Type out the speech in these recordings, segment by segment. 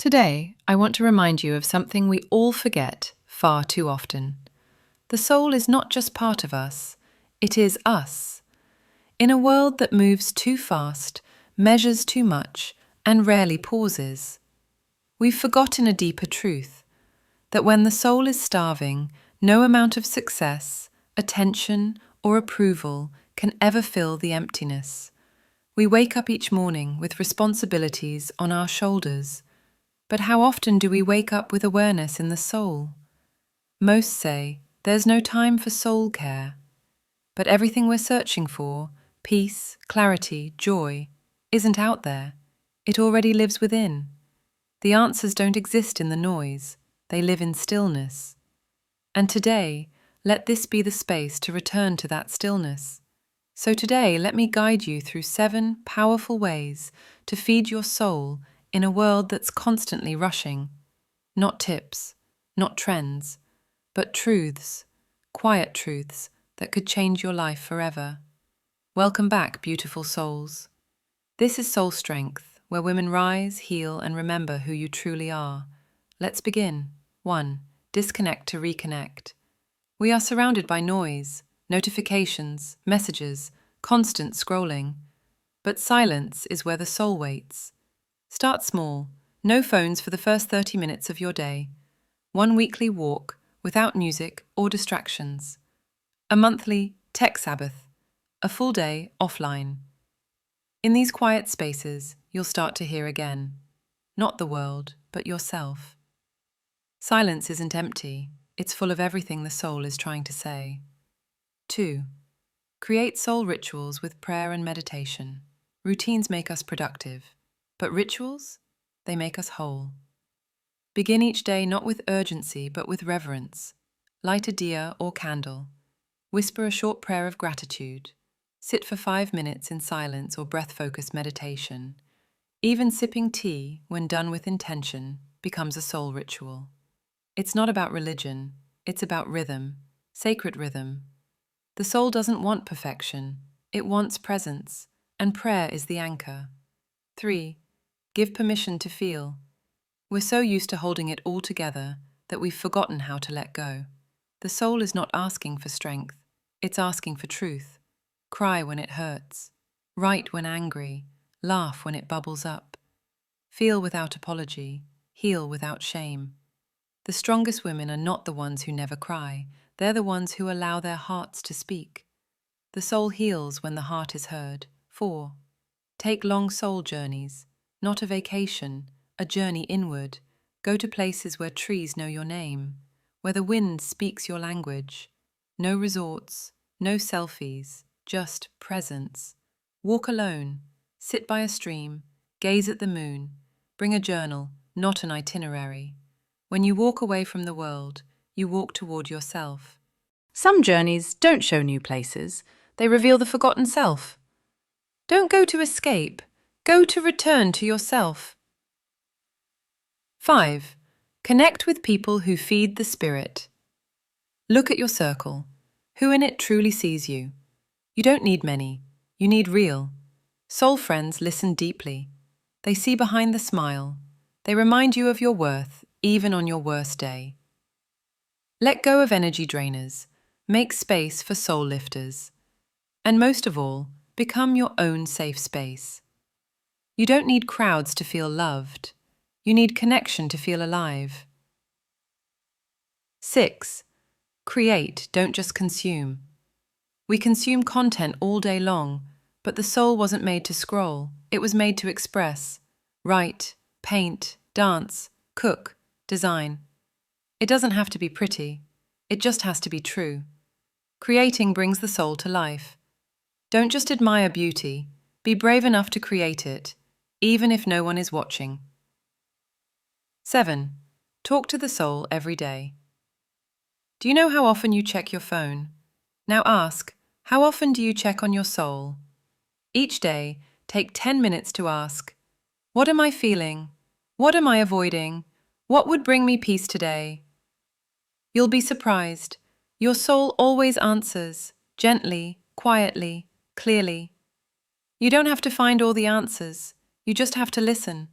Today, I want to remind you of something we all forget far too often. The soul is not just part of us, it is us. In a world that moves too fast, measures too much, and rarely pauses, we've forgotten a deeper truth, that when the soul is starving, no amount of success, attention, or approval can ever fill the emptiness. We wake up each morning with responsibilities on our shoulders, but how often do we wake up with awareness in the soul? Most say there's no time for soul care, but everything we're searching for, peace, clarity, joy, isn't out there. It already lives within. The answers don't exist in the noise, they live in stillness. And today, let this be the space to return to that stillness. So today, let me guide you through 7 powerful ways to feed your soul in a world that's constantly rushing. Not tips, not trends, but truths, quiet truths that could change your life forever. Welcome back, beautiful souls. This is SoulStrength, where women rise, heal, and remember who you truly are. Let's begin. 1. Disconnect to reconnect. We are surrounded by noise, notifications, messages, constant scrolling. But silence is where the soul waits. Start small. No phones for the first 30 minutes of your day. 1 weekly walk without music or distractions. A monthly tech Sabbath. A full day offline. In these quiet spaces, you'll start to hear again. Not the world, but yourself. Silence isn't empty. It's full of everything the soul is trying to say. 2. Create soul rituals with prayer and meditation. Routines make us productive, but rituals? They make us whole. Begin each day not with urgency, but with reverence. Light a diya or candle. Whisper a short prayer of gratitude. Sit for 5 minutes in silence or breath-focused meditation. Even sipping tea, when done with intention, becomes a soul ritual. It's not about religion, it's about rhythm, sacred rhythm. The soul doesn't want perfection, it wants presence, and prayer is the anchor. 3. Give permission to feel. We're so used to holding it all together that we've forgotten how to let go. The soul is not asking for strength, it's asking for truth. Cry when it hurts, write when angry, laugh when it bubbles up. Feel without apology, heal without shame. The strongest women are not the ones who never cry, they're the ones who allow their hearts to speak. The soul heals when the heart is heard. 4. Take long soul journeys, not a vacation, a journey inward. Go to places where trees know your name, where the wind speaks your language. No resorts, no selfies, just presence. Walk alone, sit by a stream, gaze at the moon. Bring a journal, not an itinerary. When you walk away from the world, you walk toward yourself. Some journeys don't show new places, they reveal the forgotten self. Don't go to escape, go to return to yourself. 5. Connect with people who feed the spirit. Look at your circle. Who in it truly sees you? You don't need many, you need real. Soul friends listen deeply. They see behind the smile. They remind you of your worth, even on your worst day. Let go of energy drainers. Make space for soul lifters. And most of all, become your own safe space. You don't need crowds to feel loved. You need connection to feel alive. 6. Create, don't just consume. We consume content all day long, but the soul wasn't made to scroll. It was made to express. Write, paint, dance, cook, design. It doesn't have to be pretty. It just has to be true. Creating brings the soul to life. Don't just admire beauty. Be brave enough to create it, even if no one is watching. 7. Talk to the soul every day. Do you know how often you check your phone? Now ask, how often do you check on your soul? Each day, take 10 minutes to ask, what am I feeling? What am I avoiding? What would bring me peace today? You'll be surprised. Your soul always answers, gently, quietly, clearly. You don't have to find all the answers. You just have to listen.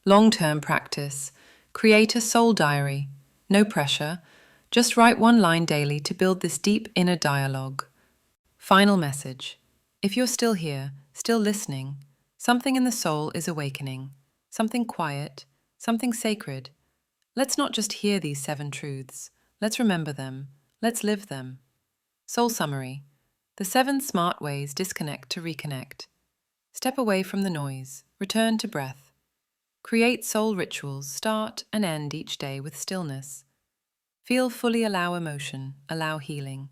Long-term practice. Create a soul diary. No pressure. Just write one line daily to build this deep inner dialogue. Final message. If you're still here, still listening, something in the soul is awakening. Something quiet, something sacred. Let's not just hear these 7 truths. Let's remember them. Let's live them. Soul summary. The 7 smart ways disconnect to reconnect. Step away from the noise. Return to breath. Create soul rituals. Start and end each day with stillness. Feel fully, allow emotion, allow healing.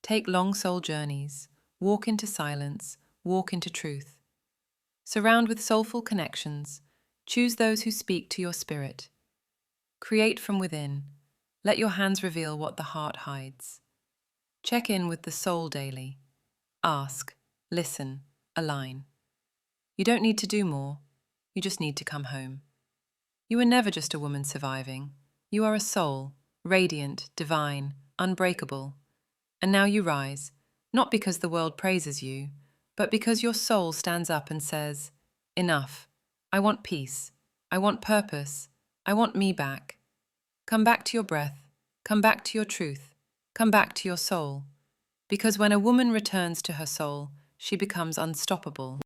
Take long soul journeys. Walk into silence. Walk into truth. Surround with soulful connections. Choose those who speak to your spirit. Create from within. Let your hands reveal what the heart hides. Check in with the soul daily. Ask, listen, align. You don't need to do more. You just need to come home. You were never just a woman surviving. You are a soul, radiant, divine, unbreakable. And now you rise, not because the world praises you, but because your soul stands up and says, enough. I want peace. I want purpose. I want me back. Come back to your breath. Come back to your truth. Come back to your soul. Because when a woman returns to her soul, she becomes unstoppable.